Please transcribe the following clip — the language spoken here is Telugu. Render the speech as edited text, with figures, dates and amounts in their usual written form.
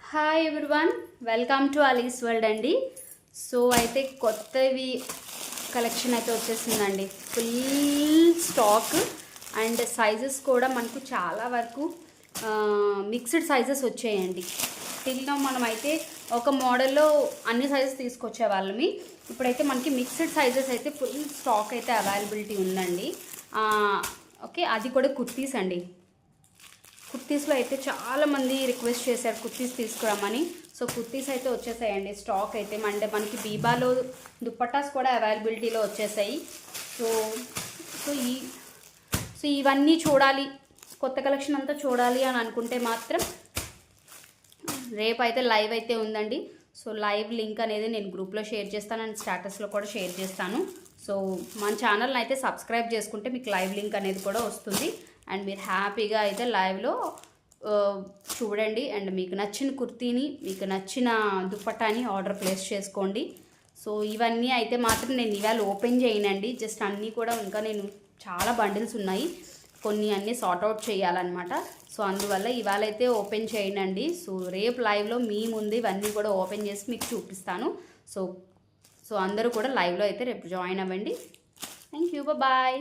Hi everyone, welcome to Alice world అండి. సో అయితే కొత్తవి కలెక్షన్ అయితే వచ్చేసిందండి. ఫుల్ స్టాక్ అండ్ సైజెస్ కూడా మనకు చాలా వరకు మిక్స్డ్ సైజెస్ వచ్చాయండి. టిల్గా మనం అయితే ఒక మోడల్లో అన్ని సైజెస్ తీసుకొచ్చే వాళ్ళమి. ఇప్పుడైతే మనకి మిక్స్డ్ సైజెస్ అయితే ఫుల్ స్టాక్ అయితే అవైలబిలిటీ ఉందండి. ఓకే, అది కూడా కుర్తీస్ అండి. కుర్తీస్లో అయితే చాలామంది రిక్వెస్ట్ చేశారు కుర్తీస్ తీసుకురామని. సో కుర్తీస్ అయితే వచ్చేసాయండి. స్టాక్ అయితే అంటే మనకి బీబాలో దుప్పటాస్ కూడా అవైలబిలిటీలో వచ్చేసాయి. సో సో ఈ సో ఇవన్నీ చూడాలి, కొత్త కలెక్షన్ అంతా చూడాలి అని అనుకుంటే మాత్రం రేపు అయితే లైవ్ అయితే ఉందండి. సో లైవ్ లింక్ అనేది నేను గ్రూప్లో షేర్ చేస్తాను అండ్ స్టేటస్లో కూడా షేర్ చేస్తాను. సో మన ఛానల్ని అయితే సబ్స్క్రైబ్ చేసుకుంటే మీకు లైవ్ లింక్ అనేది కూడా వస్తుంది అండ్ మీరు హ్యాపీగా అయితే లైవ్లో చూడండి అండ్ మీకు నచ్చిన కుర్తీని, మీకు నచ్చిన దుప్పటాని ఆర్డర్ ప్లేస్ చేసుకోండి. సో ఇవన్నీ అయితే మాత్రం నేను ఇవాళ ఓపెన్ చేయనండి. జస్ట్ అన్నీ కూడా ఇంకా నేను చాలా బండిల్స్ ఉన్నాయి, కొన్ని అన్నీ సార్ట్అవుట్ చేయాలన్నమాట. సో అందువల్ల ఇవాళ అయితే ఓపెన్ చేయనండి. సో రేపు లైవ్లో మీ ముందు ఇవన్నీ కూడా ఓపెన్ చేసి మీకు చూపిస్తాను. సో అందరూ కూడా లైవ్లో అయితే రేపు జాయిన్ అవ్వండి. Thank you, bye.